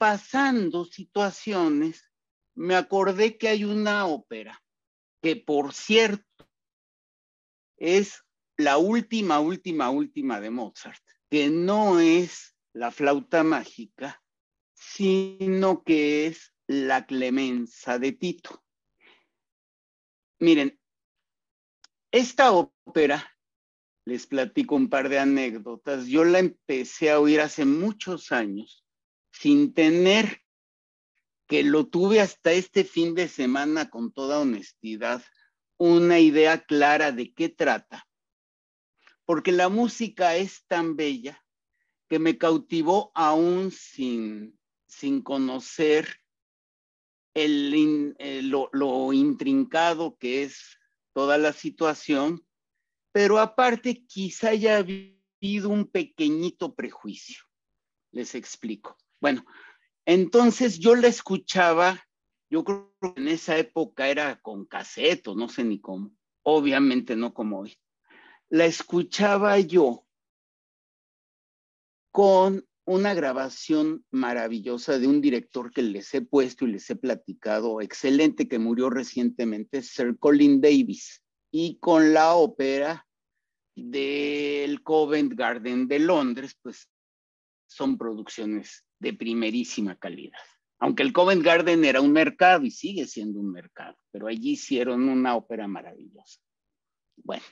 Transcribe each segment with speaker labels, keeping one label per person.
Speaker 1: repasando situaciones, me acordé que hay una ópera que, por cierto, es la última de Mozart, que no es la flauta mágica, sino que es la Clemenza de Tito. Miren, esta ópera, les platico un par de anécdotas, yo la empecé a oír hace muchos años, sin tener, que lo tuve hasta este fin de semana con toda honestidad, una idea clara de qué trata, porque la música es tan bella que me cautivó aún sin conocer lo intrincado que es toda la situación, pero aparte quizá haya habido un pequeñito prejuicio. Les explico. Bueno, entonces yo la escuchaba, yo creo que en esa época era con cassette, no sé ni cómo, obviamente no como hoy. La escuchaba yo con una grabación maravillosa de un director que les he puesto y les he platicado, excelente, que murió recientemente, Sir Colin Davis, y con la ópera del Covent Garden de Londres, pues son producciones de primerísima calidad. Aunque el Covent Garden era un mercado y sigue siendo un mercado, pero allí hicieron una ópera maravillosa. Bueno,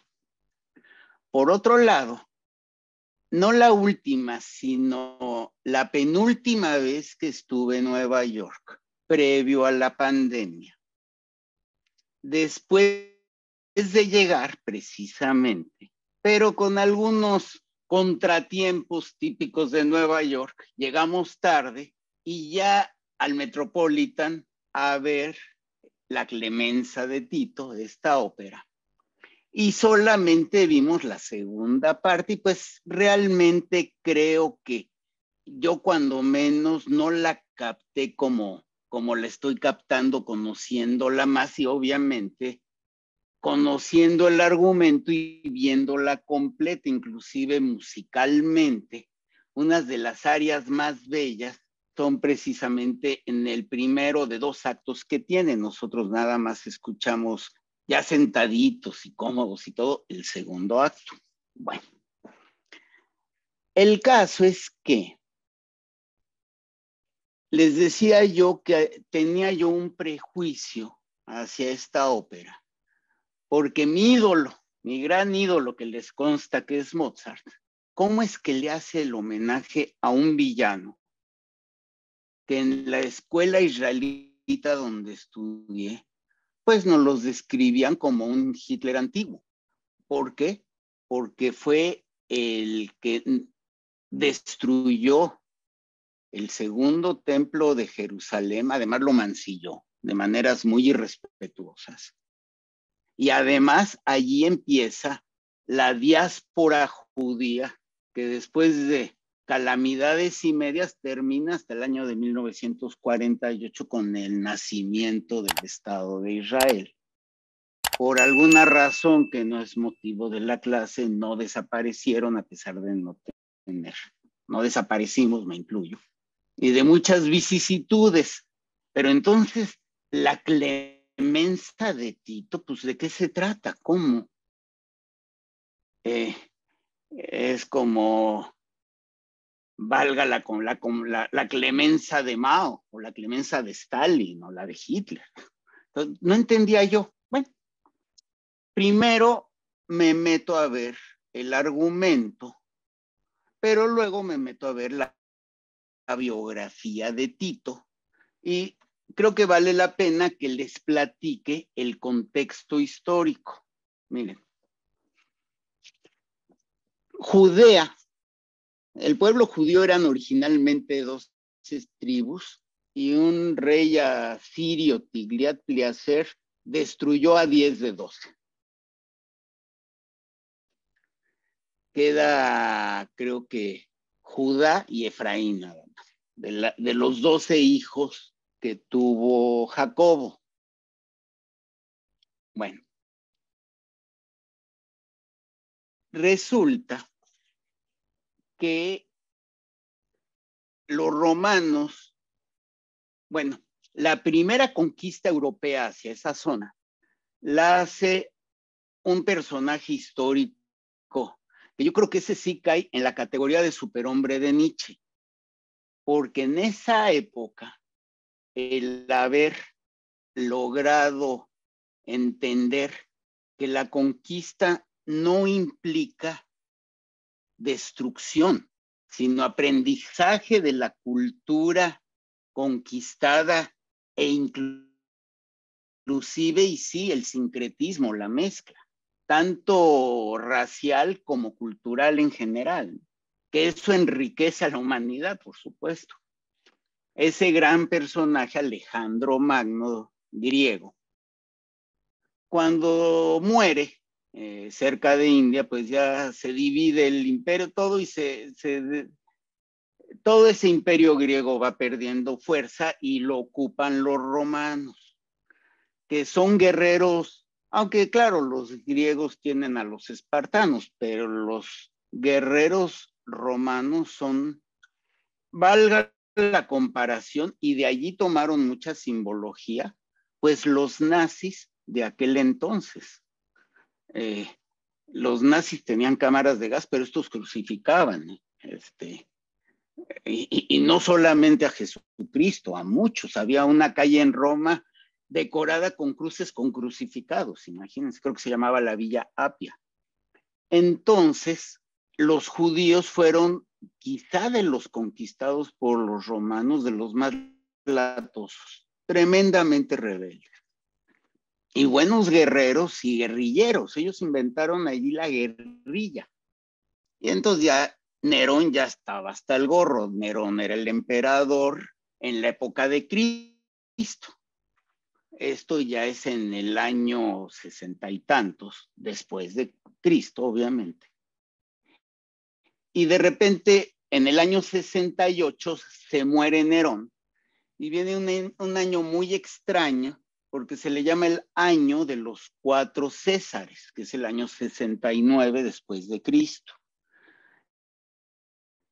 Speaker 1: por otro lado, no la última, sino la penúltima vez que estuve en Nueva York, previo a la pandemia. Después de llegar precisamente, pero con algunos contratiempos típicos de Nueva York, llegamos tarde y ya al Metropolitan a ver la Clemenza de Tito, esta ópera. Y solamente vimos la segunda parte y pues realmente creo que yo cuando menos no la capté como la estoy captando, conociéndola más y obviamente conociendo el argumento y viéndola completa, inclusive musicalmente. Unas de las áreas más bellas son precisamente en el primero de dos actos que tiene. Nosotros nada más escuchamos ya sentaditos y cómodos y todo el segundo acto. Bueno, el caso es que les decía yo que tenía yo un prejuicio hacia esta ópera, porque mi ídolo, mi gran ídolo que les consta que es Mozart, ¿cómo es que le hace el homenaje a un villano que en la escuela israelita donde estudié, pues nos los describían como un Hitler antiguo? ¿Por qué? Porque fue el que destruyó el segundo templo de Jerusalén, además lo mancilló de maneras muy irrespetuosas. Y además allí empieza la diáspora judía, que después de calamidades y medias termina hasta el año de 1948 con el nacimiento del Estado de Israel. Por alguna razón que no es motivo de la clase, no desaparecieron a pesar de no tener. No desaparecimos, me incluyo. Y de muchas vicisitudes. Pero entonces, la Clemenza de Tito, pues ¿de qué se trata? ¿Cómo? Es como, valga la clemenza de Mao, o la clemenza de Stalin, o la de Hitler. Entonces, no entendía yo. Bueno, primero me meto a ver el argumento, pero luego me meto a ver la biografía de Tito y creo que vale la pena que les platique el contexto histórico. Miren, Judea, el pueblo judío eran originalmente 12 tribus y un rey asirio, Tiglat-Pileser, destruyó a 10 de 12. Queda, creo que, Judá y Efraín nada más, de los 12 hijos que tuvo Jacobo. Bueno, resulta que los romanos bueno, la primera conquista europea hacia esa zona la hace un personaje histórico, que yo creo que ese sí cae en la categoría de superhombre de Nietzsche, porque en esa época el haber logrado entender que la conquista no implica destrucción, sino aprendizaje de la cultura conquistada e inclusive, y sí, el sincretismo, la mezcla, tanto racial como cultural en general, que eso enriquece a la humanidad, por supuesto. Ese gran personaje, Alejandro Magno, griego, cuando muere cerca de India, pues ya se divide el imperio todo y todo ese imperio griego va perdiendo fuerza y lo ocupan los romanos, que son guerreros, aunque claro, los griegos tienen a los espartanos, pero los guerreros romanos son, valga la comparación, y de allí tomaron mucha simbología, pues los nazis de aquel entonces. Los nazis tenían cámaras de gas, pero estos crucificaban, y no solamente a Jesucristo, a muchos. Había una calle en Roma decorada con cruces con crucificados, imagínense, creo que se llamaba la Villa Apia. Entonces, los judíos fueron quizá de los conquistados por los romanos, de los más latosos, tremendamente rebeldes. Y buenos guerreros y guerrilleros. Ellos inventaron allí la guerrilla. Y entonces ya Nerón ya estaba hasta el gorro. Nerón era el emperador en la época de Cristo. Esto ya es en el año 60 y tantos, después de Cristo, obviamente. Y de repente, en el año 68, se muere Nerón. Y viene un año muy extraño, porque se le llama el año de los 4 Césares, que es el año 69 después de Cristo.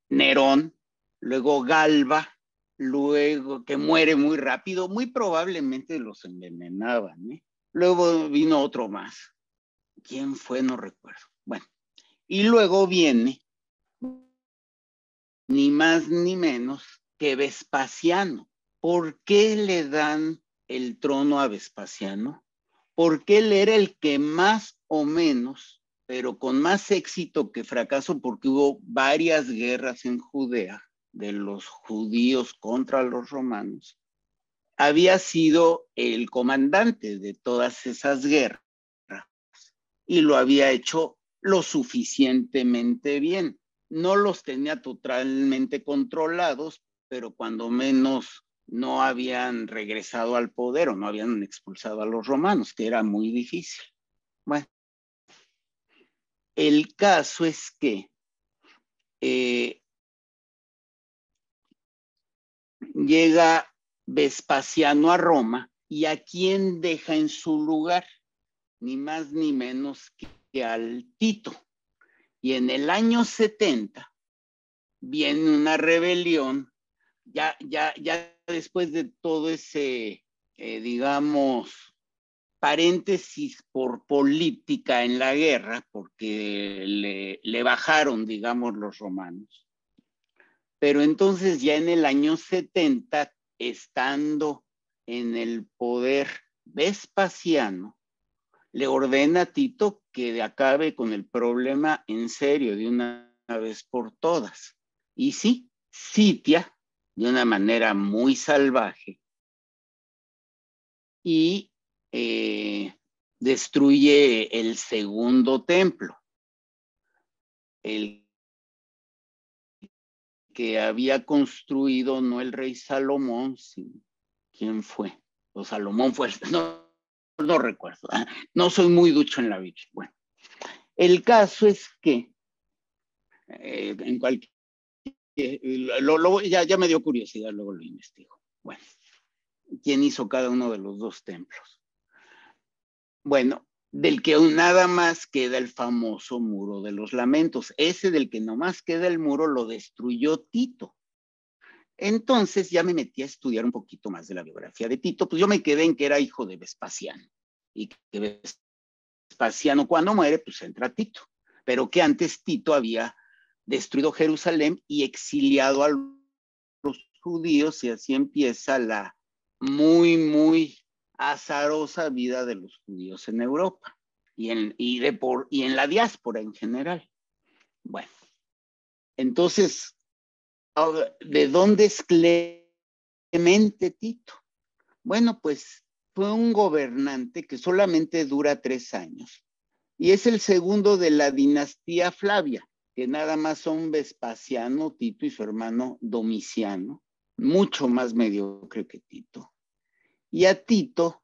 Speaker 1: Nerón, luego Galba, luego que muere muy rápido, muy probablemente los envenenaban, ¿eh? Luego vino otro más. ¿Quién fue? No recuerdo. Bueno, y luego viene ni más ni menos que Vespasiano. ¿Por qué le dan el trono a Vespasiano? Porque él era el que más o menos, pero con más éxito que fracaso, porque hubo varias guerras en Judea de los judíos contra los romanos, había sido el comandante de todas esas guerras y lo había hecho lo suficientemente bien. No los tenía totalmente controlados, pero cuando menos no habían regresado al poder o no habían expulsado a los romanos, que era muy difícil. Bueno, el caso es que llega Vespasiano a Roma y ¿a quién deja en su lugar? Ni más ni menos que al Tito. Y en el año 70 viene una rebelión, ya después de todo ese, digamos, paréntesis por política en la guerra, porque le bajaron, digamos, los romanos. Pero entonces ya en el año 70, estando en el poder Vespasiano, le ordena a Tito que acabe con el problema en serio de una vez por todas. Y sí, sitia de una manera muy salvaje y destruye el segundo templo, el que había construido no el rey Salomón, sino ¿quién fue? O Salomón fue, no recuerdo, no soy muy ducho en la Biblia. Bueno, el caso es que en cualquier, ya me dio curiosidad, luego lo investigo. Bueno, ¿quién hizo cada uno de los dos templos? Bueno, del que nada más queda el famoso Muro de los Lamentos. Ese del que nomás queda el muro lo destruyó Tito. entonces ya me metí a estudiar un poquito más de la biografía de Tito, pues yo me quedé en que era hijo de Vespasiano, y que Vespasiano cuando muere, pues entra Tito, pero que antes Tito había destruido Jerusalén y exiliado a los judíos, y así empieza la muy azarosa vida de los judíos en Europa y en la diáspora en general. Bueno, entonces, ¿de dónde es Clemente Tito? Bueno, pues fue un gobernante que solamente dura 3 años y es el segundo de la dinastía Flavia, que nada más son Vespasiano, Tito y su hermano Domiciano, mucho más mediocre que Tito. Y a Tito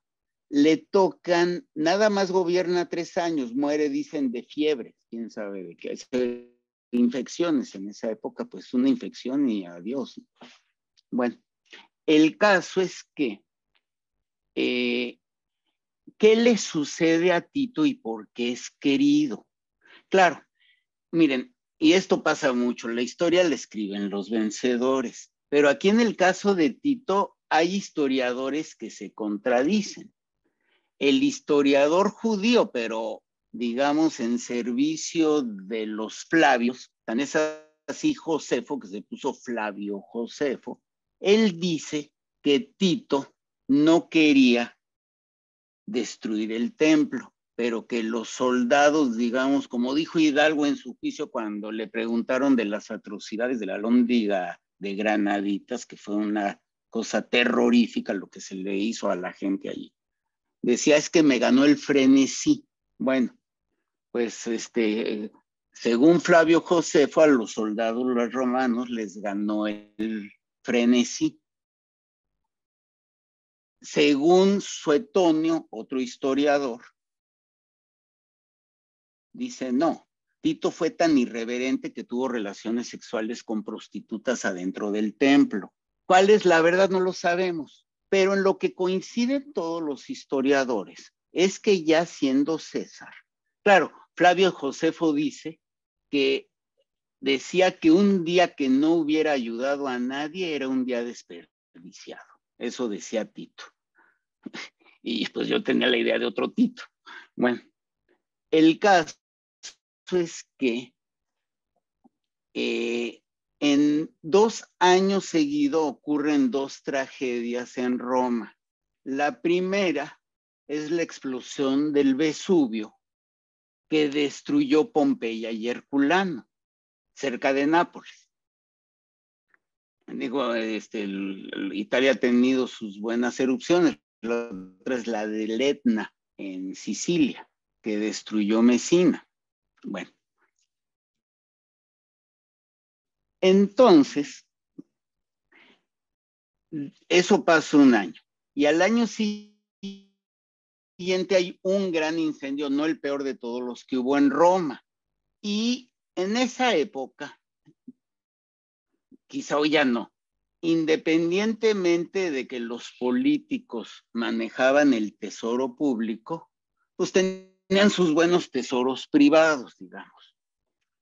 Speaker 1: le tocan, nada más gobierna 3 años, muere, dicen, de fiebre, quién sabe de qué, infecciones en esa época, pues una infección y adiós. Bueno, el caso es que, ¿qué le sucede a Tito y por qué es querido? Claro, miren, y esto pasa mucho, la historia la escriben los vencedores, pero aquí en el caso de Tito hay historiadores que se contradicen. El historiador judío, pero digamos en servicio de los Flavios, tan es así Josefo, que se puso Flavio Josefo, él dice que Tito no quería destruir el templo, pero que los soldados, digamos, como dijo Hidalgo en su juicio cuando le preguntaron de las atrocidades de la Alhóndiga de Granaditas, que fue una cosa terrorífica lo que se le hizo a la gente allí. Decía, es que me ganó el frenesí. Bueno, pues según Flavio Josefo, a los soldados los romanos les ganó el frenesí. Según Suetonio, otro historiador, dice, no, Tito fue tan irreverente que tuvo relaciones sexuales con prostitutas adentro del templo. ¿Cuál es la verdad? No lo sabemos, pero en lo que coinciden todos los historiadores es que ya siendo César, claro, Flavio Josefo dice que decía que un día que no hubiera ayudado a nadie era un día desperdiciado. Eso decía Tito. Y pues yo tenía la idea de otro Tito. Bueno, el caso es que en 2 años seguidos ocurren 2 tragedias en Roma. La primera es la explosión del Vesubio, que destruyó Pompeya y Herculano, cerca de Nápoles. Digo, Italia ha tenido sus buenas erupciones. La otra es la del Etna, en Sicilia, que destruyó Mesina. Bueno, entonces, eso pasó 1 año. Y al año siguiente hay un gran incendio, no el peor de todos los que hubo en Roma. Y en esa época, quizá hoy ya no, independientemente de que los políticos manejaban el tesoro público, pues tenían sus buenos tesoros privados, digamos.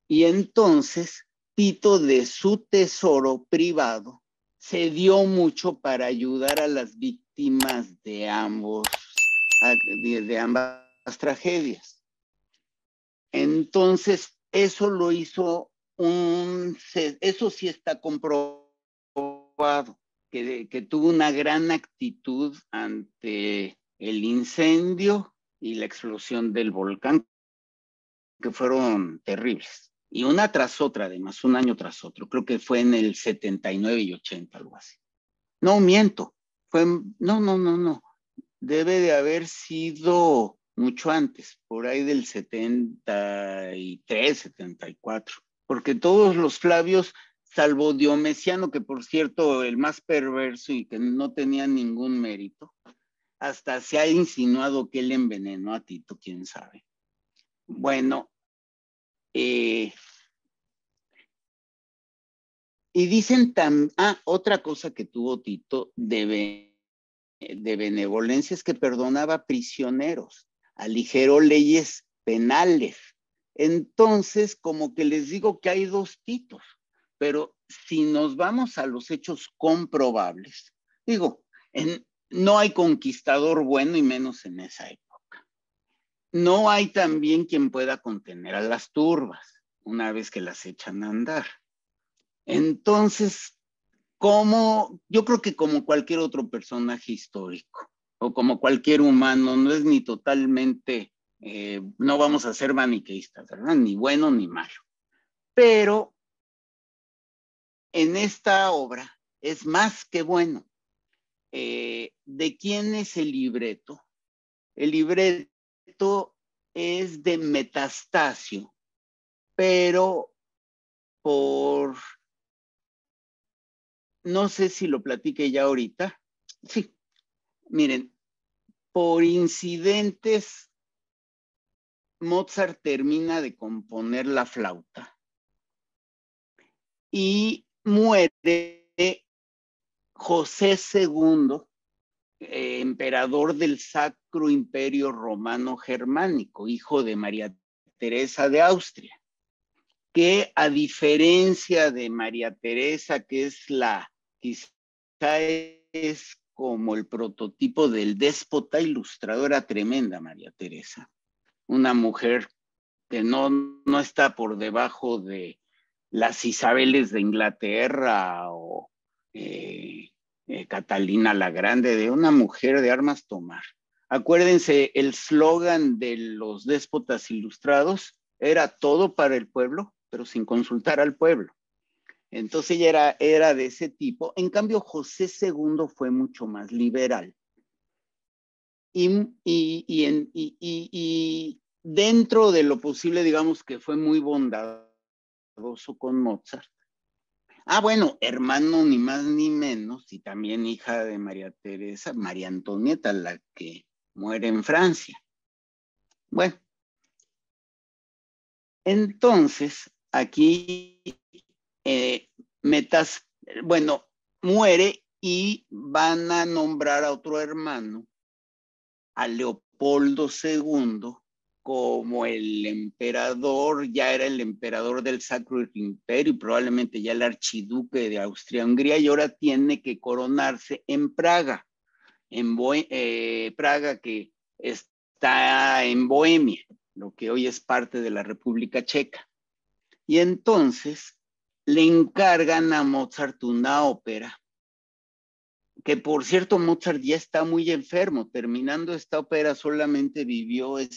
Speaker 1: Y entonces, Tito, de su tesoro privado, se dio mucho para ayudar a las víctimas de ambas tragedias. Entonces, eso lo hizo eso sí está comprobado, que tuvo una gran actitud ante el incendio y la explosión del volcán, que fueron terribles. Y una tras otra, además, 1 año tras otro. Creo que fue en el 79 y 80, algo así. No, miento. No. Debe de haber sido mucho antes, por ahí del 73, 74. Porque todos los Flavios, salvo Diomeciano, que por cierto, el más perverso y que no tenía ningún mérito, hasta se ha insinuado que él envenenó a Tito, quién sabe. Bueno, y dicen otra cosa que tuvo Tito de benevolencia es que perdonaba prisioneros, aligeró leyes penales. Entonces, como que les digo que hay 2 Titos. pero si nos vamos a los hechos comprobables, digo, no hay conquistador bueno y menos en esa época. No hay también quien pueda contener a las turbas una vez que las echan a andar. Entonces, yo creo que como cualquier otro personaje histórico o como cualquier humano, no es ni totalmente, no vamos a ser maniqueístas, ¿verdad? Ni bueno ni malo. Pero en esta obra es más que bueno. ¿De quién es el libreto? El libreto es de Metastasio, pero no sé si lo platique ya ahorita. Sí, miren, por incidentes, Mozart termina de componer la flauta y muere José II, emperador del Sacro Imperio Romano Germánico, hijo de María Teresa de Austria, que a diferencia de María Teresa, que quizá es como el prototipo del déspota ilustrado, era tremenda María Teresa, una mujer que no está por debajo de las Isabeles de Inglaterra o Catalina la Grande, de una mujer de armas tomar. Acuérdense, el slogan de los déspotas ilustrados era todo para el pueblo, pero sin consultar al pueblo. Entonces ella era de ese tipo. En cambio, José II fue mucho más liberal. Y dentro de lo posible, digamos que fue muy bondadoso con Mozart. Bueno, hermano ni más ni menos, y también hija de María Teresa, María Antonieta, la que muere en Francia. Bueno, entonces aquí muere y van a nombrar a otro hermano, a Leopoldo II, como el emperador, ya era el emperador del Sacro Imperio y probablemente ya el archiduque de Austria-Hungría, y ahora tiene que coronarse en Praga, Praga que está en Bohemia, lo que hoy es parte de la República Checa. Y entonces le encargan a Mozart una ópera, que por cierto Mozart ya está muy enfermo. Terminando esta ópera solamente vivió en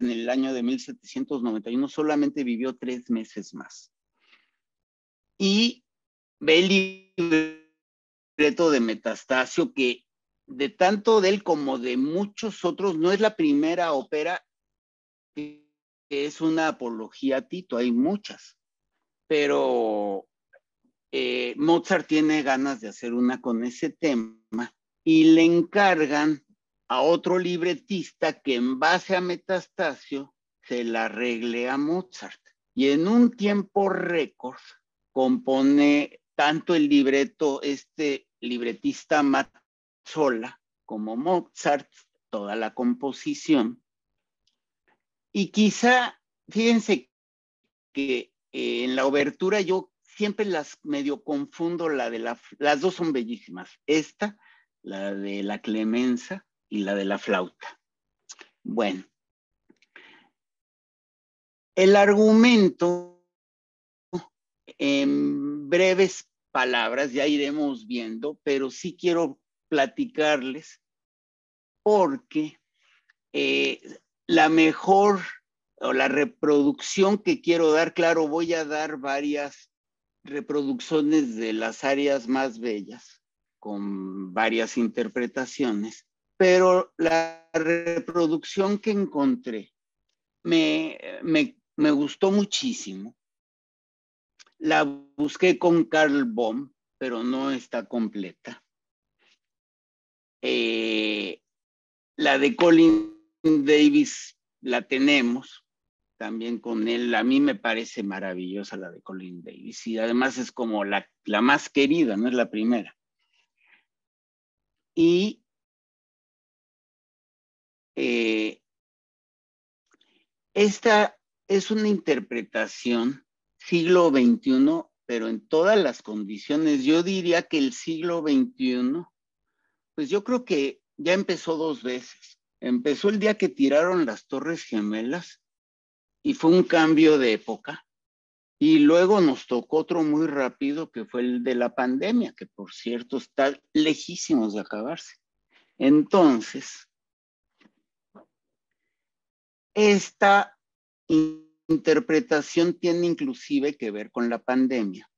Speaker 1: el año de 1791, solamente vivió 3 meses más. Y ve el libreto de Metastasio, que de tanto de él como de muchos otros, no es la primera ópera que es una apología a Tito, hay muchas, pero Mozart tiene ganas de hacer una con ese tema y le encargan a otro libretista que en base a Metastasio se la arregle a Mozart. Y en un tiempo récord compone tanto el libreto, este libretista Mazzola, como Mozart, toda la composición. Y quizá, fíjense que en la obertura yo siempre las medio confundo, las dos son bellísimas. Esta, la de la Clemenza y la de la flauta. Bueno, el argumento, en breves palabras, ya iremos viendo, pero sí quiero platicarles porque la mejor o la reproducción que quiero dar, claro, voy a dar varias reproducciones de las áreas más bellas con varias interpretaciones, pero la reproducción que encontré me gustó muchísimo. La busqué con Carl Bohm, pero no está completa. La de Colin Davis la tenemos también con él. A mí me parece maravillosa la de Colin Davis y además es como la más querida, no es la primera. Y esta es una interpretación siglo XXI, pero en todas las condiciones. Yo diría que el siglo XXI, pues yo creo que ya empezó dos veces. Empezó el día que tiraron las Torres Gemelas y fue un cambio de época. Y luego nos tocó otro muy rápido que fue el de la pandemia, que por cierto está lejísimos de acabarse. Entonces, esta interpretación tiene inclusive que ver con la pandemia.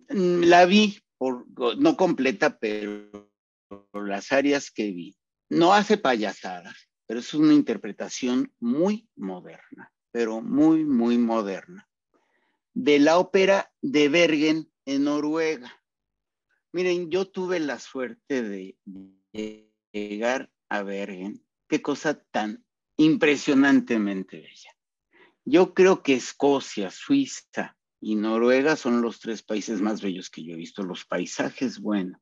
Speaker 1: La vi, no completa, pero por las áreas que vi. No hace payasadas, pero es una interpretación muy moderna, pero muy, muy moderna, de la ópera de Bergen en Noruega. Miren, yo tuve la suerte de llegar a Bergen. Qué cosa tan impresionantemente bella. Yo creo que Escocia, Suiza y Noruega son los tres países más bellos que yo he visto. Los paisajes, bueno,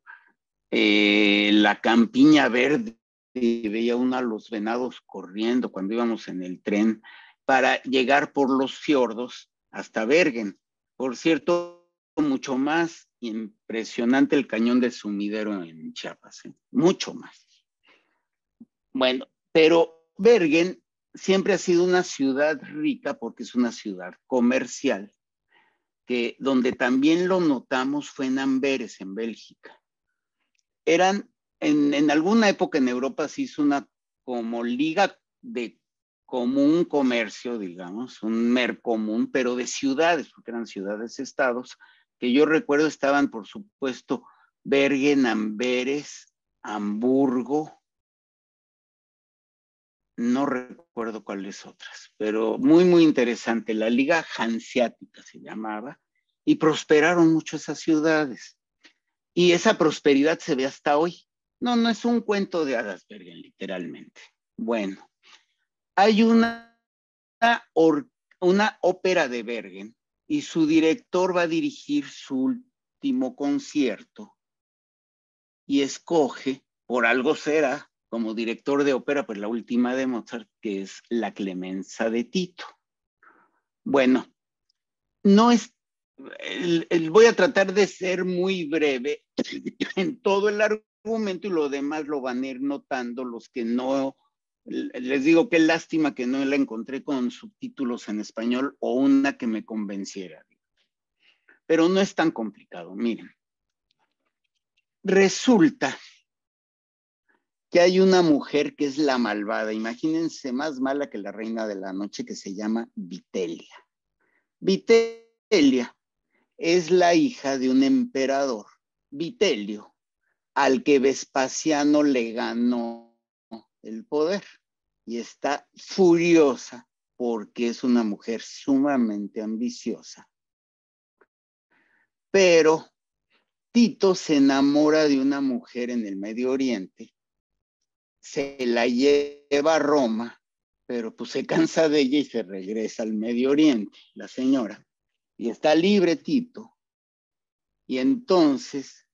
Speaker 1: la campiña verde, veía uno a los venados corriendo cuando íbamos en el tren para llegar por los fiordos hasta Bergen. Por cierto, mucho más impresionante el cañón de Sumidero en Chiapas, mucho más. Bueno, pero Bergen siempre ha sido una ciudad rica porque es una ciudad comercial, que donde también lo notamos fue en Amberes, en Bélgica. Eran, en alguna época en Europa se hizo una como liga de común comercio, digamos, un mercomún, pero de ciudades, porque eran ciudades-estados, que yo recuerdo estaban, por supuesto, Bergen, Amberes, Hamburgo, no recuerdo cuáles otras, pero muy, muy interesante. La Liga Hanseática se llamaba, y prosperaron mucho esas ciudades. Y esa prosperidad se ve hasta hoy. No, no es un cuento de hadas, Bergen, literalmente. Bueno, hay una ópera de Bergen y su director va a dirigir su último concierto y escoge, por algo será, como director de ópera, pues la última de Mozart, que es La Clemenza de Tito. Bueno, no es, voy a tratar de ser muy breve en todo el argumento y lo demás lo van a ir notando los que no, les digo qué lástima que no la encontré con subtítulos en español o una que me convenciera. Pero no es tan complicado, miren. Resulta que hay una mujer que es la malvada, imagínense, más mala que la reina de la noche, que se llama Vitelia. Vitelia es la hija de un emperador, Vitelio, al que Vespasiano le ganó el poder y está furiosa porque es una mujer sumamente ambiciosa. Pero Tito se enamora de una mujer en el Medio Oriente, se la lleva a Roma, pero pues se cansa de ella y se regresa al Medio Oriente, la señora, y está libre Tito. Y entonces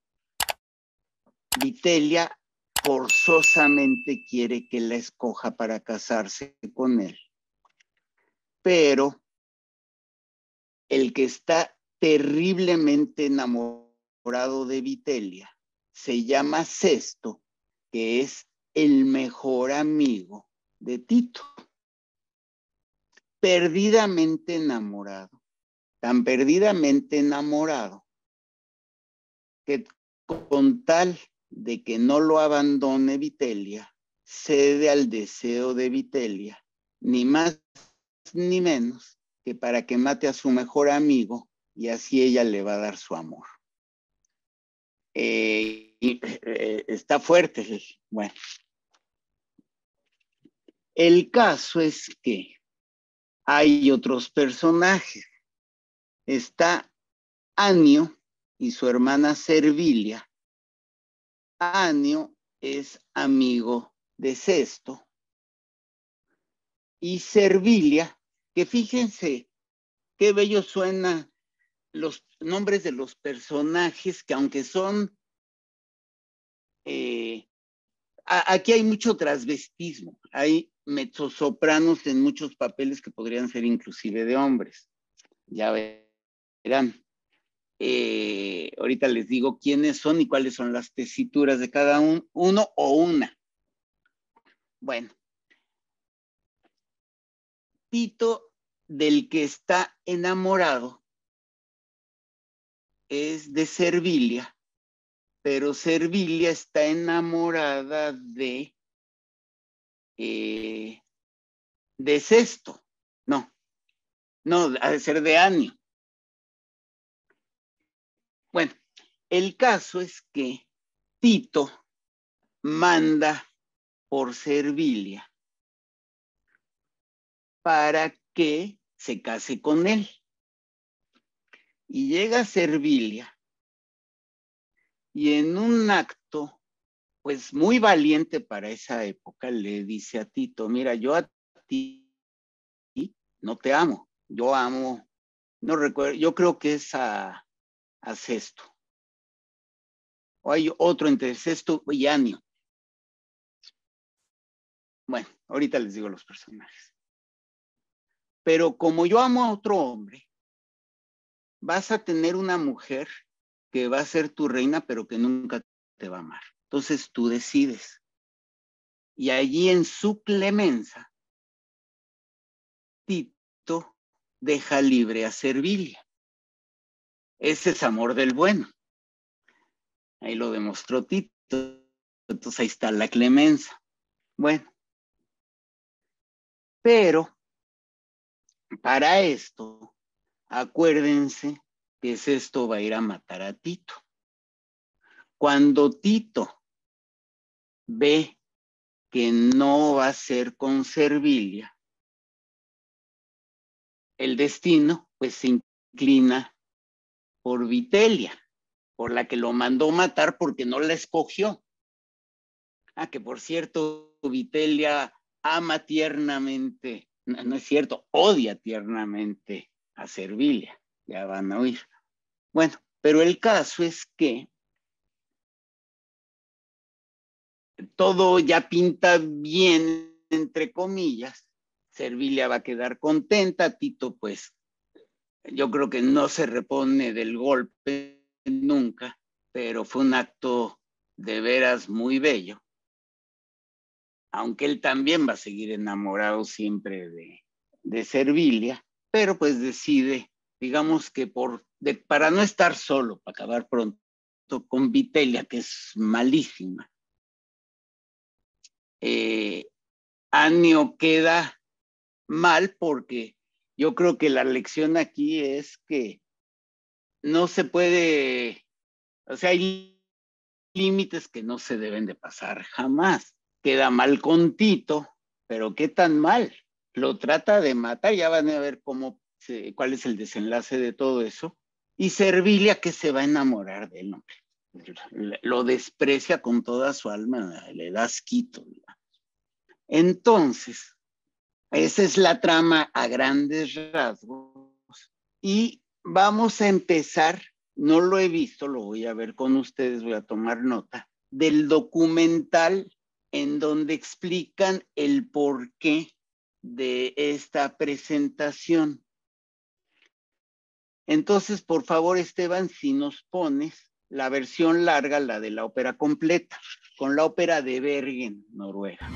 Speaker 1: Vitelia forzosamente quiere que la escoja para casarse con él. Pero el que está terriblemente enamorado de Vitelia se llama Sesto, que es el mejor amigo de Tito. Perdidamente enamorado, tan perdidamente enamorado, que con tal de que no lo abandone Vitelia, cede al deseo de Vitelia, ni más ni menos que para que mate a su mejor amigo y así ella le va a dar su amor. Está fuerte. Bueno, el caso es que hay otros personajes. Está Anio y su hermana Servilia. Anio es amigo de Sesto y Servilia, que fíjense qué bello suena los nombres de los personajes, que aunque son, aquí hay mucho transvestismo, hay mezzosopranos en muchos papeles que podrían ser inclusive de hombres, ya verán. Ahorita les digo quiénes son y cuáles son las tesituras de cada uno o una. Bueno, Tito, del que está enamorado, es de Servilia, pero Servilia está enamorada de Sesto. No, ha de ser de Anio. Bueno, el caso es que Tito manda por Servilia para que se case con él. Y llega a Servilia y en un acto, pues muy valiente para esa época, le dice a Tito, mira, yo a ti no te amo, yo amo, no recuerdo, yo creo que es a Sesto. O hay otro entre Sesto y Anio. Bueno, ahorita les digo los personajes. Pero como yo amo a otro hombre, vas a tener una mujer que va a ser tu reina, pero que nunca te va a amar. Entonces tú decides. Y allí en su clemencia, Tito deja libre a Servilia. Ese es amor del bueno. Ahí lo demostró Tito. Entonces ahí está la clemencia. Bueno, pero para esto, acuérdense que Sesto va a ir a matar a Tito. Cuando Tito ve que no va a ser con Servilia, el destino pues se inclina por Vitelia, por la que lo mandó matar porque no la escogió. Ah, que por cierto, Vitelia ama tiernamente, no es cierto, odia tiernamente a Servilia, ya van a oír. Bueno, pero el caso es que todo ya pinta bien, entre comillas. Servilia va a quedar contenta, Tito pues yo creo que no se repone del golpe nunca, pero fue un acto de veras muy bello. Aunque él también va a seguir enamorado siempre de Servilia, pero pues decide, digamos que para no estar solo, para acabar pronto con Vitelia, que es malísima. Anio queda mal porque yo creo que la lección aquí es que no se puede, o sea, hay límites que no se deben de pasar jamás. Queda mal con Tito, pero ¿qué tan mal? Lo trata de matar, ya van a ver cuál es el desenlace de todo eso. Y Servilia que se va a enamorar de él, hombre. Lo desprecia con toda su alma, le da asquito. Entonces, esa es la trama a grandes rasgos. Y vamos a empezar, no lo he visto, lo voy a ver con ustedes, voy a tomar nota, del documental en donde explican el porqué de esta presentación. Entonces, por favor, Esteban, si nos pones la versión larga, la de la ópera completa, con la ópera de Bergen, Noruega.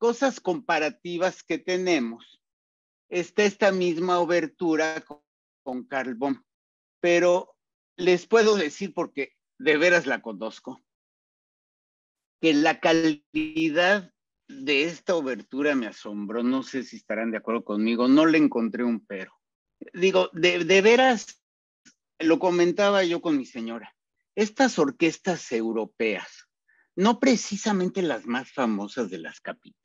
Speaker 1: cosas comparativas que tenemos, está esta misma obertura con Karl Böhm, pero les puedo decir, porque de veras la conozco, que la calidad de esta obertura me asombró. No sé si estarán de acuerdo conmigo, no le encontré un pero. Digo, de veras, lo comentaba yo con mi señora, estas orquestas europeas, no precisamente las más famosas de las capitales,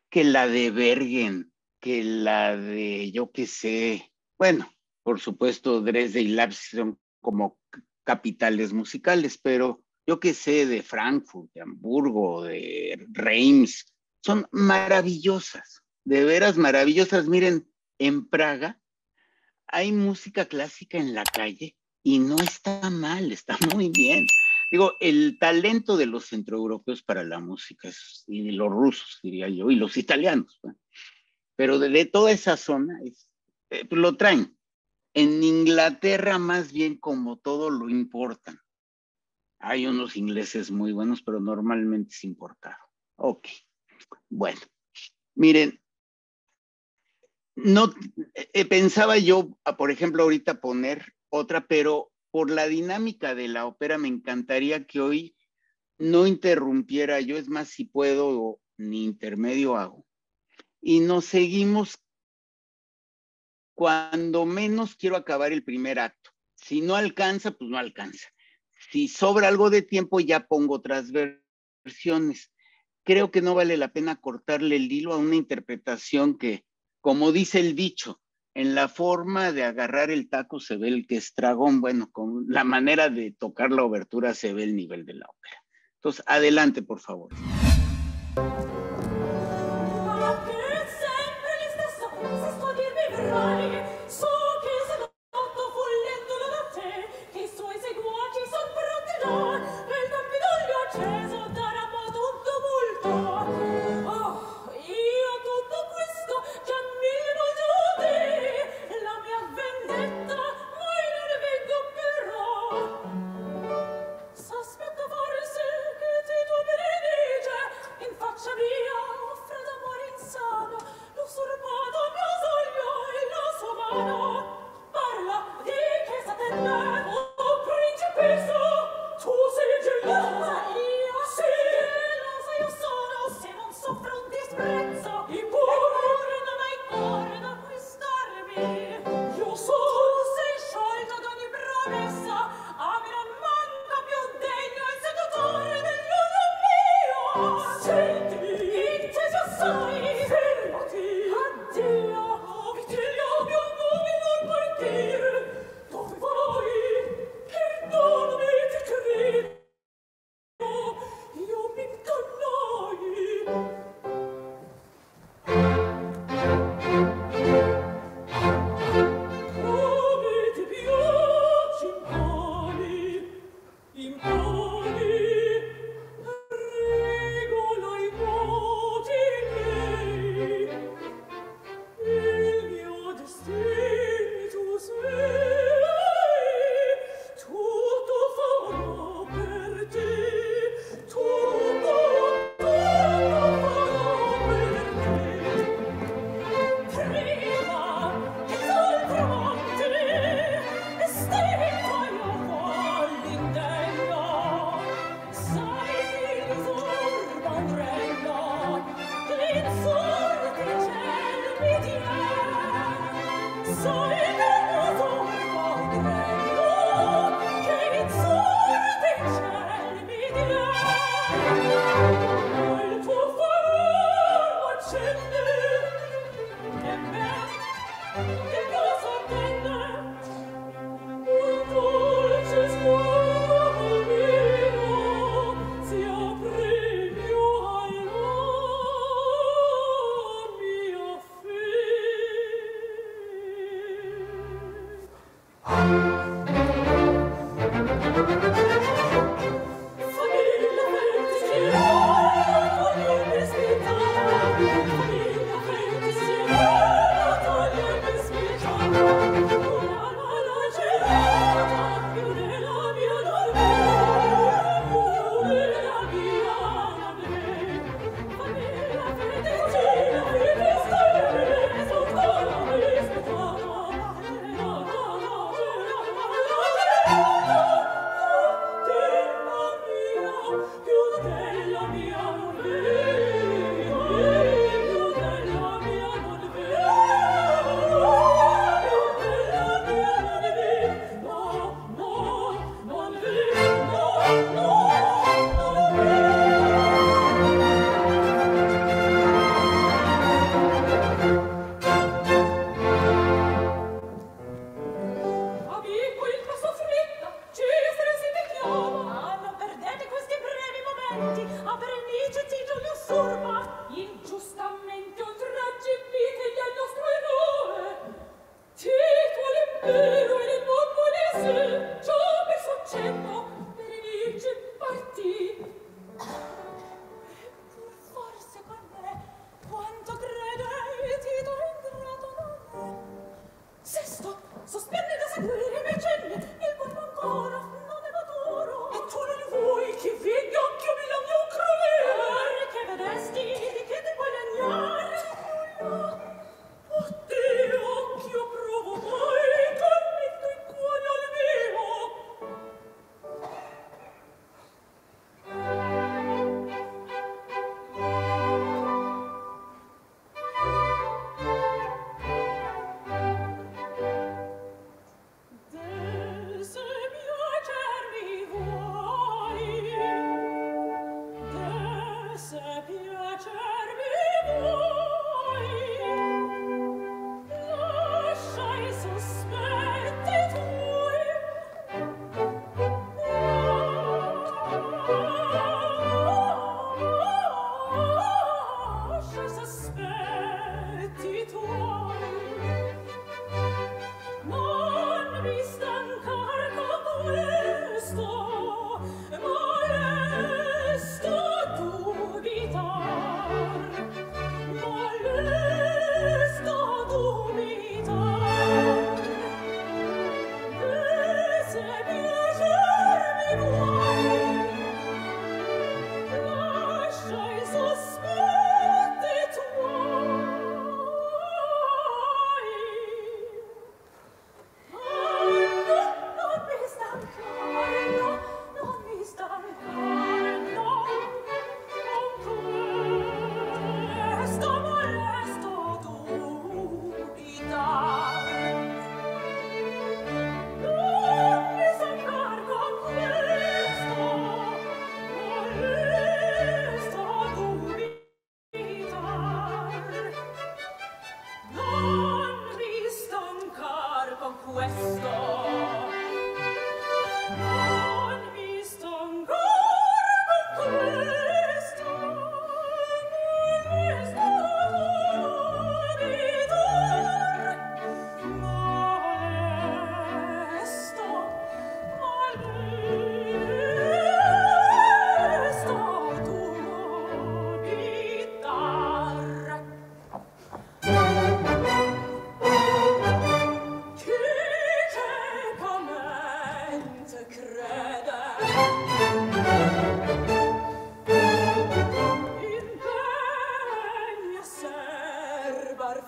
Speaker 1: que la de Bergen, que la de, yo qué sé, bueno, por supuesto, Dresde y Leipzig son como capitales musicales, pero yo qué sé, de Frankfurt, de Hamburgo, de Reims, son maravillosas, de veras maravillosas. Miren, en Praga hay música clásica en la calle y no está mal, está muy bien. Digo, el talento de los centroeuropeos para la música y de los rusos, diría yo, y los italianos, ¿no? Pero de toda esa zona lo traen. En Inglaterra, más bien, como todo, lo importan. Hay unos ingleses muy buenos, pero normalmente es importado. Ok, bueno, miren, no pensaba yo, por ejemplo, ahorita poner otra, pero por la dinámica de la ópera me encantaría que hoy no interrumpiera yo, es más, si puedo, ni intermedio hago. Y nos seguimos, cuando menos quiero acabar el primer acto. Si no alcanza, pues no alcanza. Si sobra algo de tiempo, ya pongo otras versiones. Creo que no vale la pena cortarle el hilo a una interpretación que, como dice el dicho, en la forma de agarrar el taco se ve el que es dragón. Bueno, con la manera de tocar la obertura se ve el nivel de la ópera. Entonces, adelante, por favor.
Speaker 2: Señor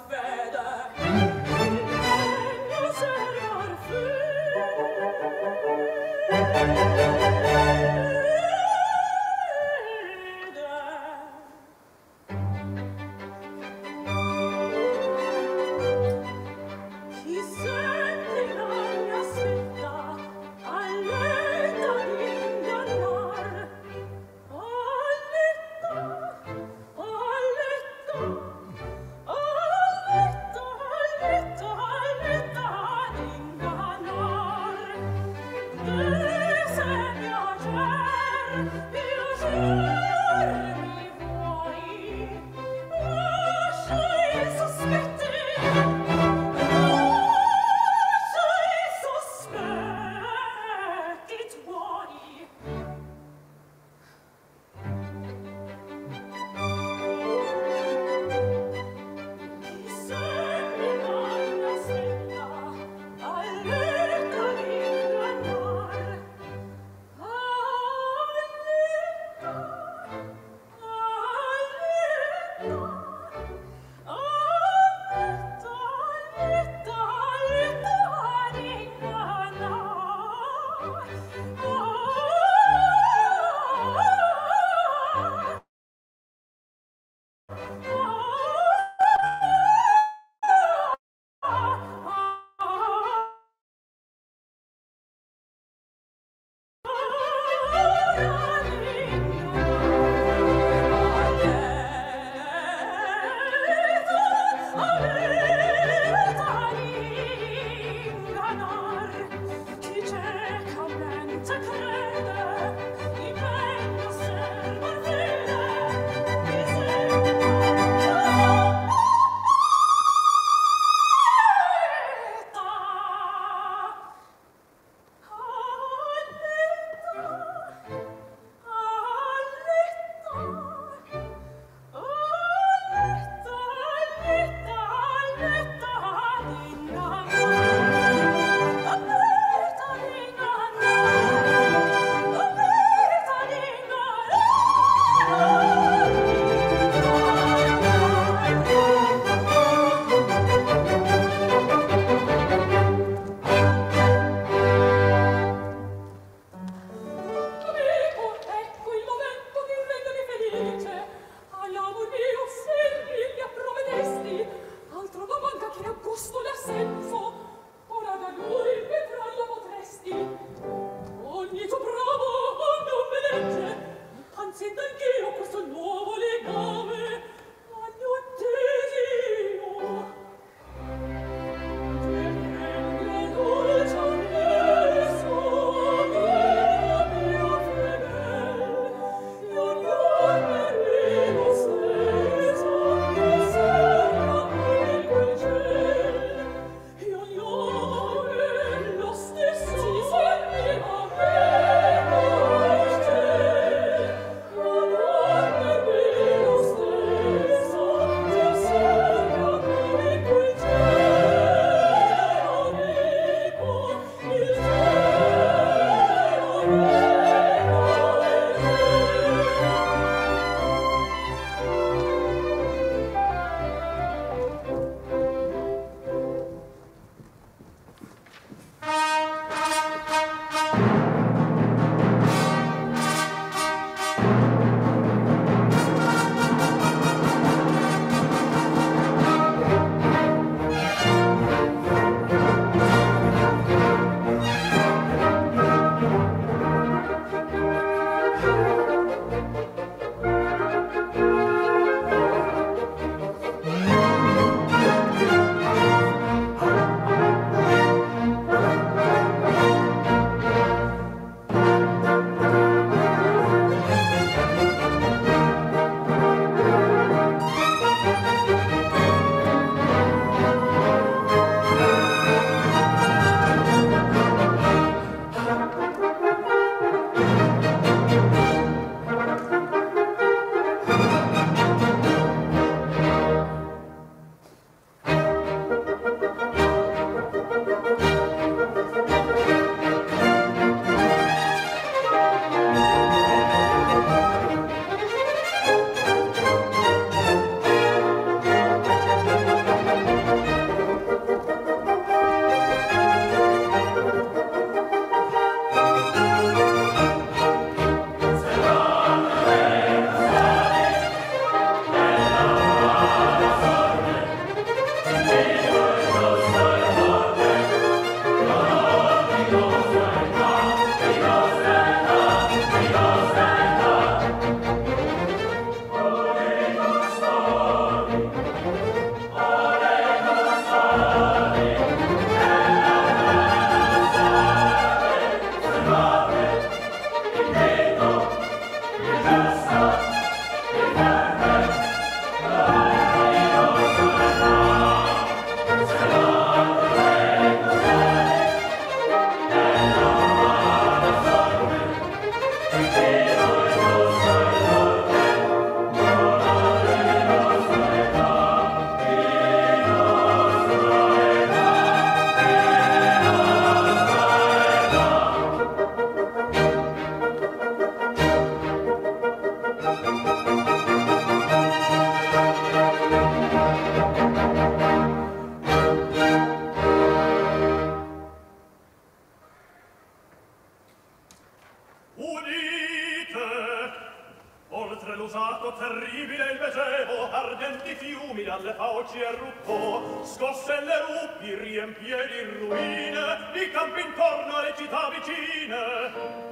Speaker 2: fauci e ruppò, scosse le rupi, riempì di ruine i campi intorno alle città vicine.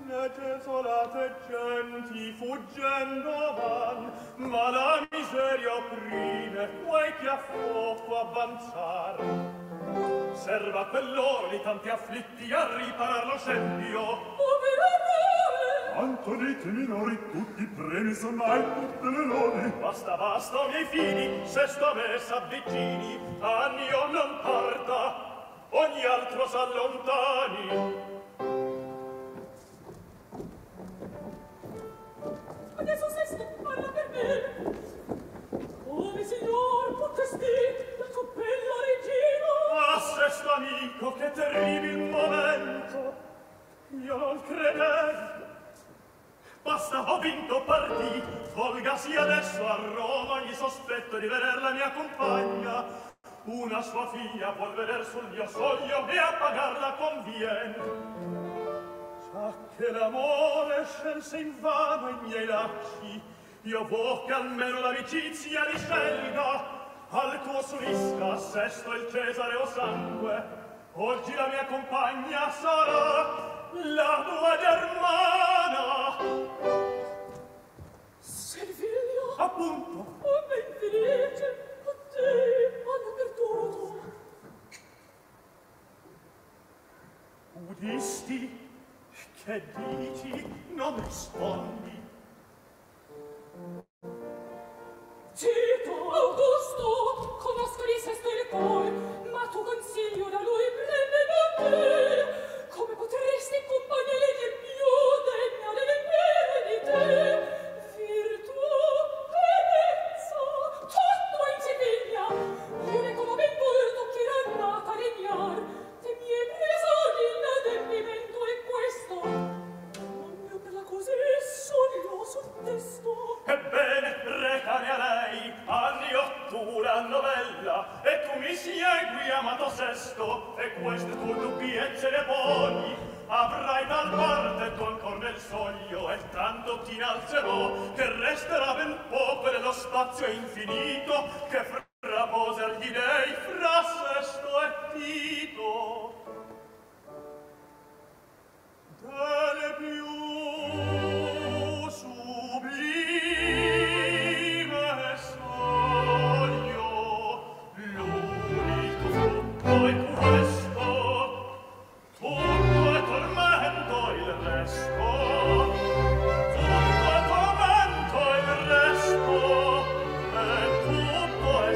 Speaker 2: Le desolate genti fuggendo van, ma la miseria opprime quei che a fuoco avanzar. Serva quell'oro di tanti afflitti a riparar lo scempio. Povero re!
Speaker 3: Quanto dite minori, tutti premi son mai, tutte le lodi.
Speaker 2: Basta, basta, o miei figli, se sto a me s'avvicini, anio non parta, ogni altro s'allontani.
Speaker 4: Adesso Sesto parla per me. Come signor potesti la tua bella regina?
Speaker 2: Ah, Sesto amico, che terribil momento! Io non credevo. Basta, ho vinto, partì. Volgasi adesso a Roma ogni sospetto di veder la mia compagna. Una sua figlia vuol veder sul mio soglio e a pagarla convien. Già che l'amore scelse invano i miei lacci, io vo che almeno l'amicizia li scelga. Al tuo suisca, Sesto il Cesare o sangue, oggi la mia compagna sarà la tua germana.
Speaker 4: Servilio?
Speaker 2: Appunto.
Speaker 4: Oh, ben felice, a te hanno perduto.
Speaker 2: Udisti? Che dici? Non rispondi.
Speaker 4: Tito, Augusto, conosco di Sesto il cuore, ma tu consiglio da lui prende da te. Come potresti accompagnare il più degna delle pere di te? Virtù, bellezza, tutto in Siviglia. Io ne come ben volto che era nata a regnar. De mie presagi l'adempimento è questo. Non mio per la così sono sul testo.
Speaker 2: Ebbene, recane a lei, anni ottura novella, e tu mi segui, amato Sesto, e queste tue dubbiezze ne poni. Avrai tal parte tu ancor nel soglio, e tanto ti innalzerò, che resterà ben poco dello spazio infinito, che frapose agli dei fra Sesto e Tito. Delle più sublime sogno, l'unico frutto è questo, tutto è tormento il resto, tutto è tormento il resto, e tutto è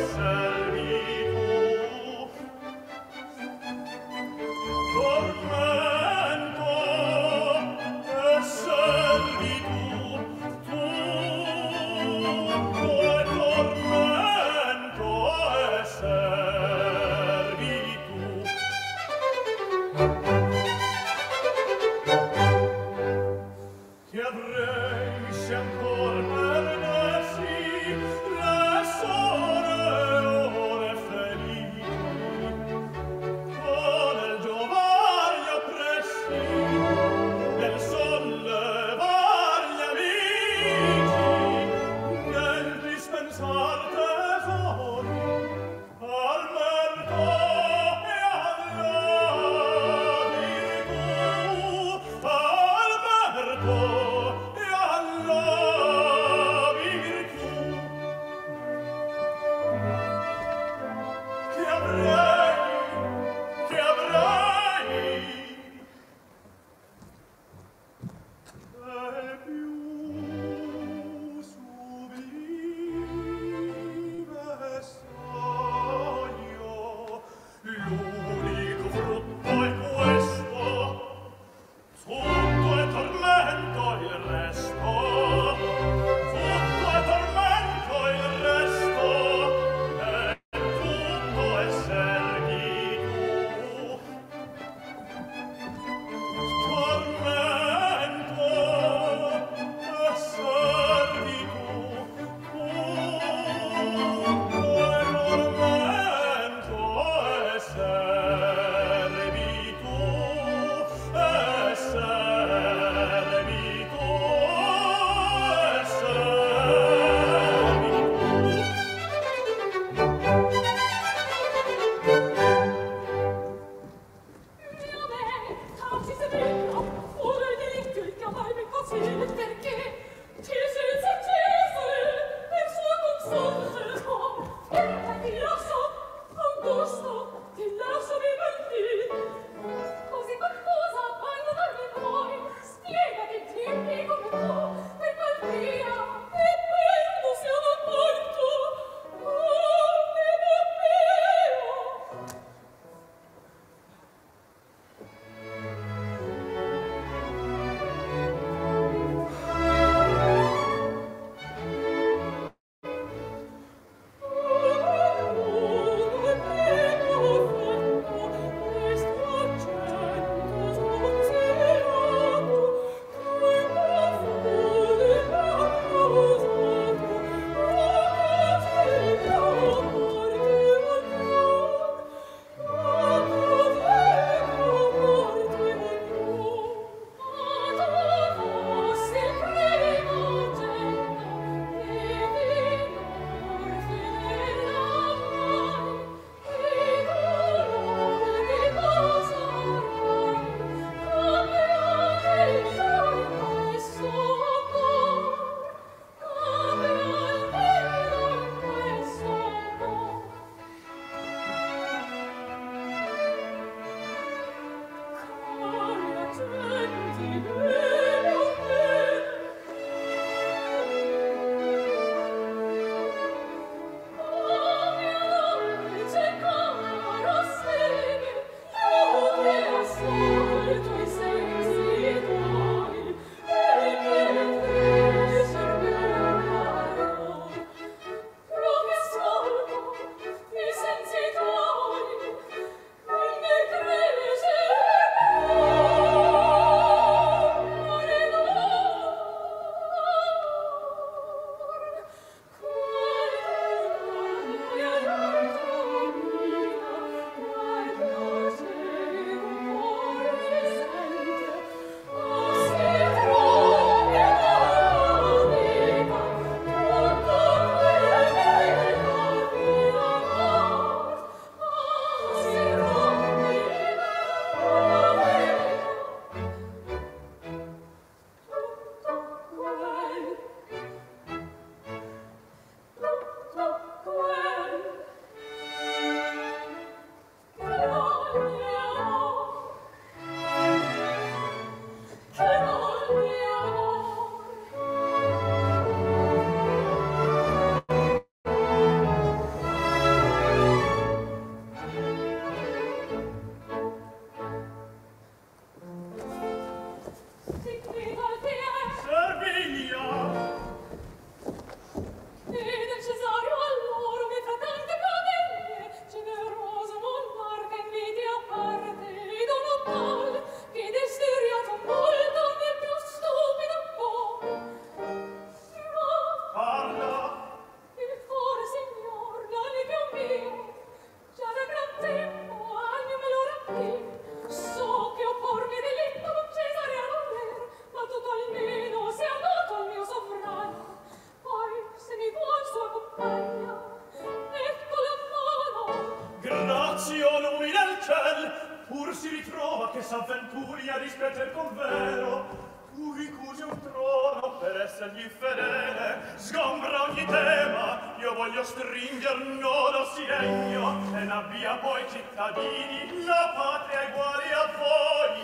Speaker 2: nazione umile al ciel, pur si ritrova che s'avventuri a rispetter con vero. Tu ricusi un trono per essergli fedele, sgombra ogni tema, io voglio stringer nodo si regno, e n'abbia poi cittadini, la patria eguali a voi.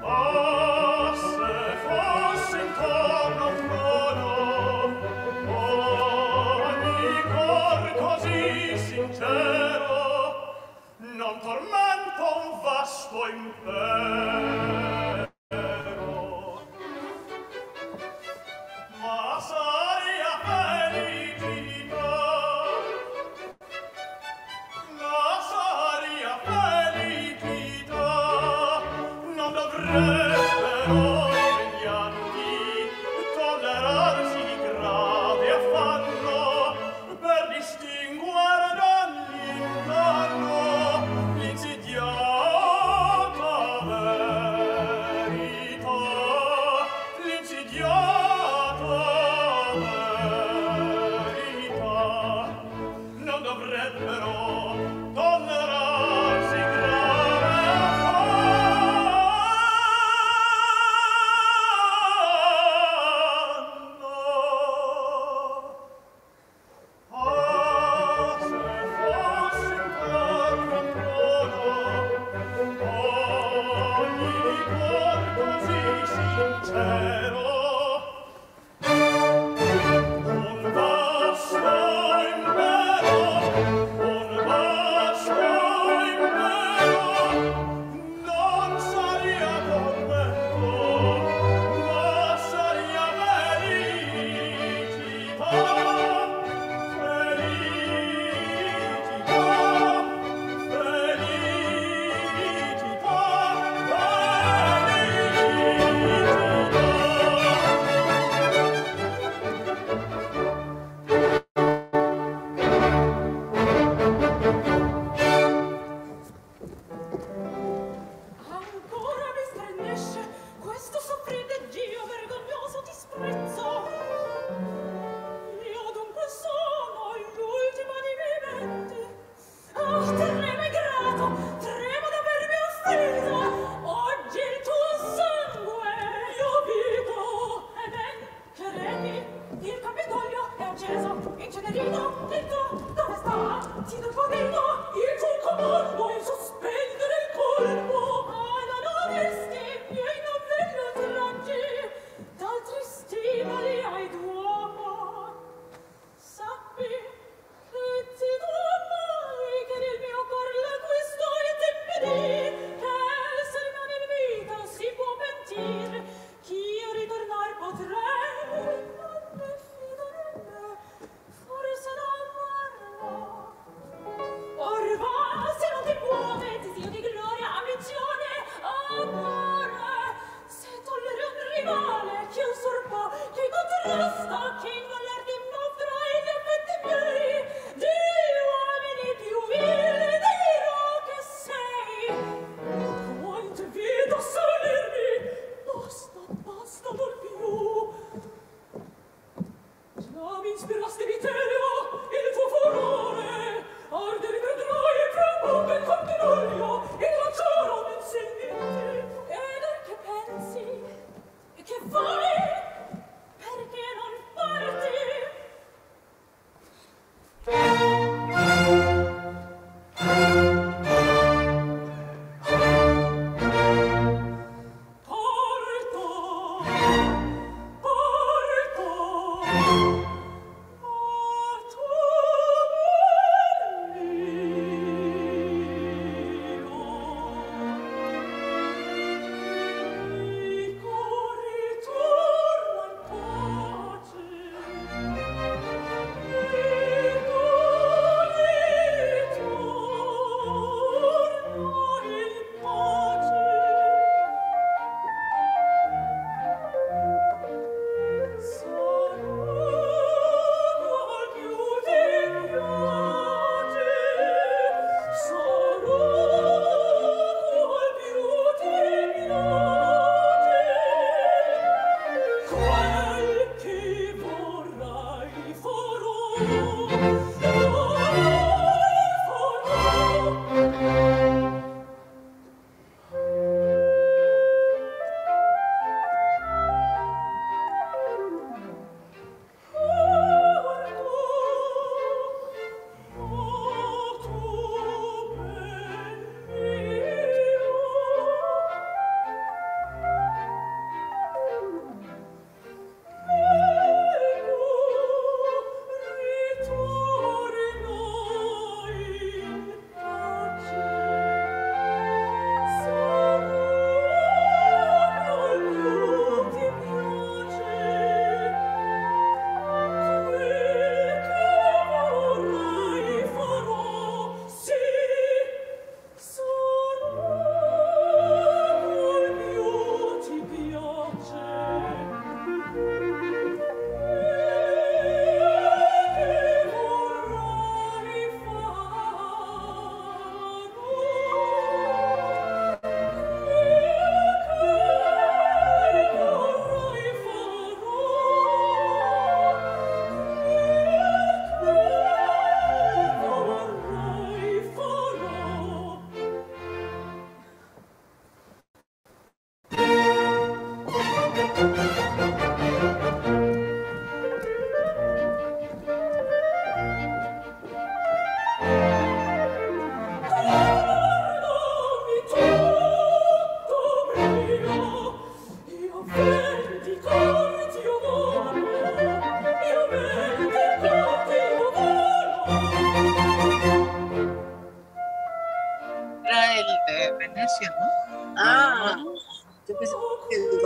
Speaker 2: Oh, se fosse intorno un trono, ogni cor così sincero, non tormento un vasto impero, ma saria felicità, la saria felicità, non dovrebbero i regnanti tollerarsi di grave affanno per distinguere dall'inganno l'insidiata verità, l'insidiata verità. Non dovrebbero tollerarsi grave affanno
Speaker 5: Era el de Venecia, ¿no? Ah, yo pensé que el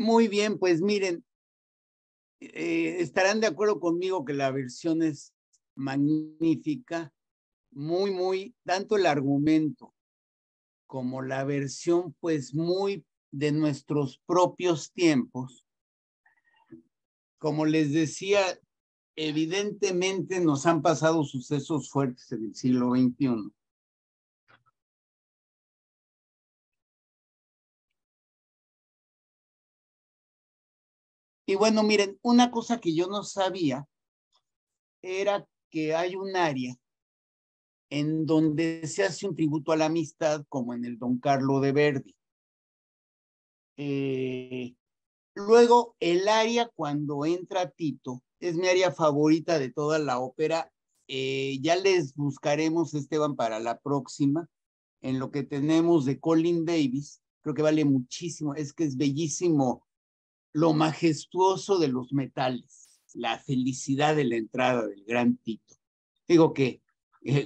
Speaker 1: Muy bien, pues miren, estarán de acuerdo conmigo que la versión es magnífica, tanto el argumento como la versión, pues muy de nuestros propios tiempos. Como les decía, evidentemente nos han pasado sucesos fuertes en el siglo XXI. Y bueno, miren, una cosa que yo no sabía era que hay un área en donde se hace un tributo a la amistad, como en el Don Carlo de Verdi. Luego, el área cuando entra Tito, es mi área favorita de toda la ópera. Ya les buscaremos, Esteban, para la próxima, en lo que tenemos de Colin Davis. Creo que vale muchísimo, es que es bellísimo lo majestuoso de los metales, la felicidad de la entrada del gran Tito. Digo que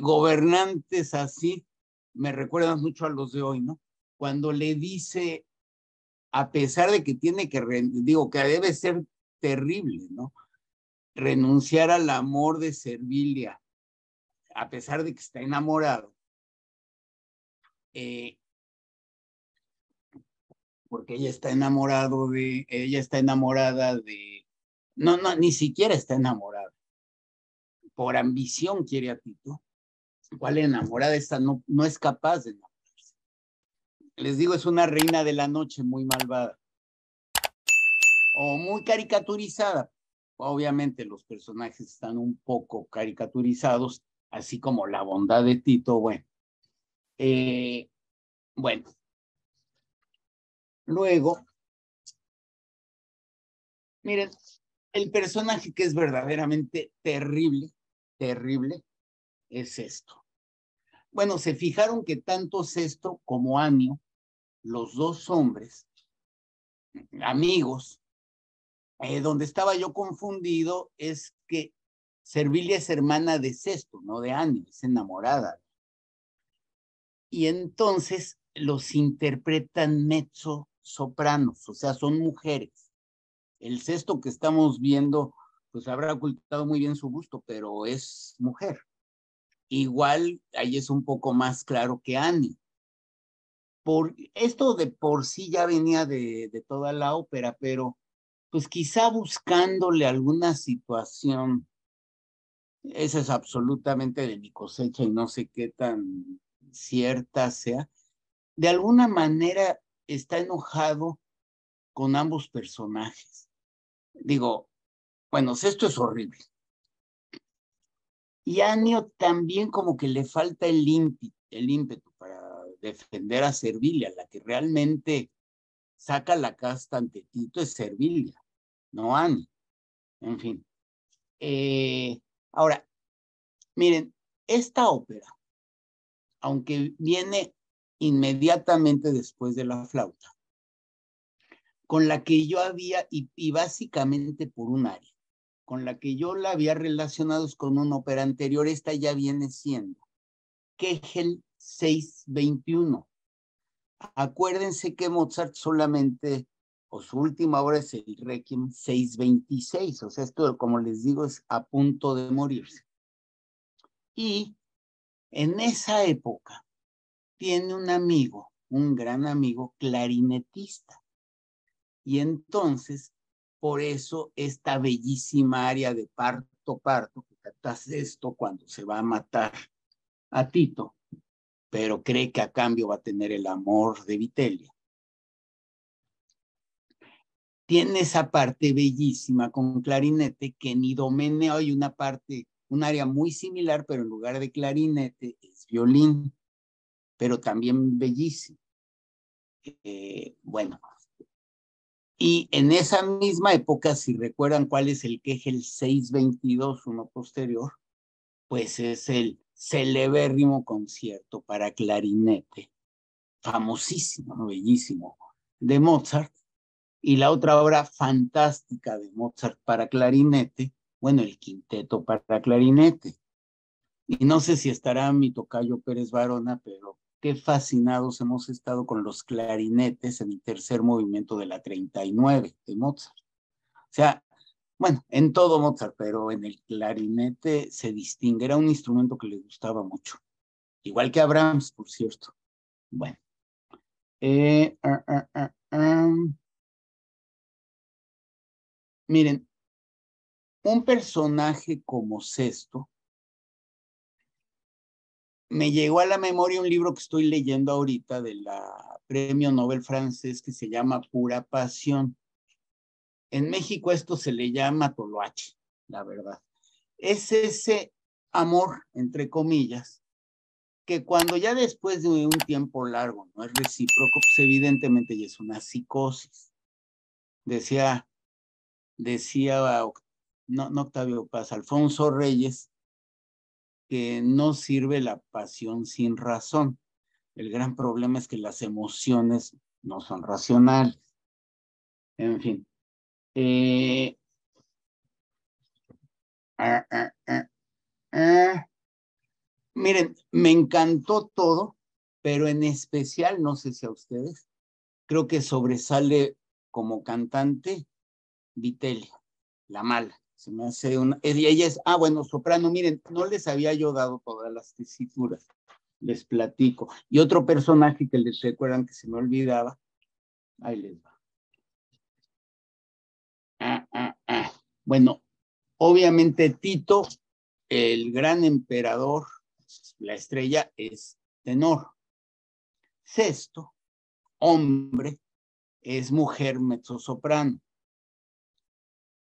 Speaker 1: gobernantes así me recuerdan mucho a los de hoy, ¿no? Cuando le dice, a pesar de que tiene que, digo que debe ser terrible, ¿no? Renunciar al amor de Servilia, a pesar de que está enamorado, porque ella está enamorada de, no, ni siquiera está enamorada, por ambición quiere a Tito, cual enamorada esta no es capaz de enamorarse. Les digo, es una reina de la noche muy malvada, o muy caricaturizada. Obviamente los personajes están un poco caricaturizados, así como la bondad de Tito, bueno. Bueno, luego, miren, el personaje que es verdaderamente terrible, es esto. Bueno, se fijaron que tanto Sesto como Anio, los dos hombres, amigos, donde estaba yo confundido es que Servilia es hermana de Sesto, no de Anio, es enamorada. Y entonces los interpretan mezzo sopranos, o sea, son mujeres. El Sesto que estamos viendo, pues habrá ocultado muy bien su gusto, pero es mujer. Igual ahí es un poco más claro que Annie. Esto de por sí ya venía de toda la ópera, pero pues quizá buscándole alguna situación, esa es absolutamente de mi cosecha y no sé qué tan cierta sea, de alguna manera está enojado con ambos personajes. Digo, bueno, esto es horrible. Y a Anio también como que le falta el ímpetu para defender a Servilia, la que realmente saca la casta ante Tito es Servilia, no Annie. En fin. Ahora, miren, esta ópera, aunque viene inmediatamente después de la flauta, con la que yo había, y básicamente por un área, con la que yo la había relacionado con una ópera anterior, esta ya viene siendo Kegel 621. Acuérdense que Mozart solamente, o su última obra es el Requiem 626, o sea, esto, como les digo, es a punto de morirse. Y en esa época tiene un amigo, un gran amigo clarinetista. Y entonces, por eso, esta bellísima área de parto, que cantas esto cuando se va a matar a Tito, pero cree que a cambio va a tener el amor de Vitellia. Tiene esa parte bellísima con clarinete que en Idomeneo hay una parte, un área muy similar, pero en lugar de clarinete es violín, pero también bellísimo. Bueno, y en esa misma época, si recuerdan cuál es el Kegel 622, uno posterior, pues es el celebérrimo concierto para clarinete, famosísimo, ¿no? Bellísimo, de Mozart. Y la otra obra fantástica de Mozart para clarinete, bueno, el quinteto para clarinete. Y no sé si estará mi tocayo Pérez Varona, pero qué fascinados hemos estado con los clarinetes en el tercer movimiento de la 39 de Mozart. O sea, bueno, en todo Mozart, pero en el clarinete se distingue. Era un instrumento que le gustaba mucho. Igual que a Brahms, por cierto. Bueno. Miren, un personaje como Sesto, me llegó a la memoria un libro que estoy leyendo ahorita de la premio Nobel francés que se llama Pura Pasión. En México esto se le llama toloache, la verdad. Es ese amor, entre comillas, que cuando ya después de un tiempo largo no es recíproco, pues evidentemente ya es una psicosis. Decía no Octavio Paz, Alfonso Reyes, que no sirve la pasión sin razón. El gran problema es que las emociones no son racionales. En fin. Miren, me encantó todo, pero en especial, no sé si a ustedes, creo que sobresale como cantante Vitellia, la mala. Se me hace una... Ella es, bueno, soprano, miren, no les había yo dado todas las tesituras, les platico. Y otro personaje que les recuerdan que se me olvidaba, ahí les va. Bueno, obviamente Tito, el gran emperador, la estrella es tenor. Sesto, hombre, es mujer mezzosoprano.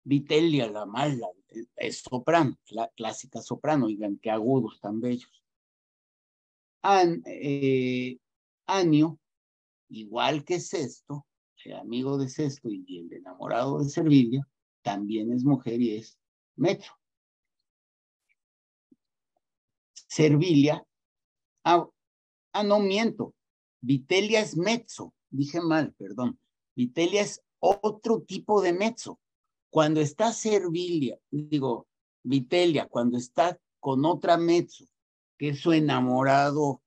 Speaker 1: Vitellia, la mala, es soprano, la clásica soprano, oigan, qué agudos tan bellos. Anio, igual que Sesto, el amigo de Sesto y el enamorado de Servilia, también es mujer y es mezzo. Servilia, no miento, Vitellia es mezzo, dije mal, perdón. Vitellia es otro tipo de mezzo. Cuando está Vitellia, cuando está con otra mezzo, que es su enamorado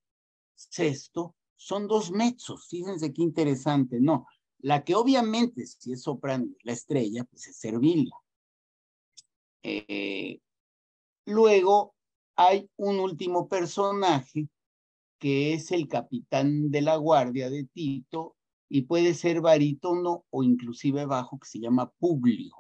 Speaker 1: Sesto, son dos mezzos, fíjense qué interesante, no. La que obviamente, si es soprano, la estrella, pues es Servilia. Luego hay un último personaje que es el capitán de la guardia de Tito y puede ser barítono o inclusive bajo, que se llama Publio.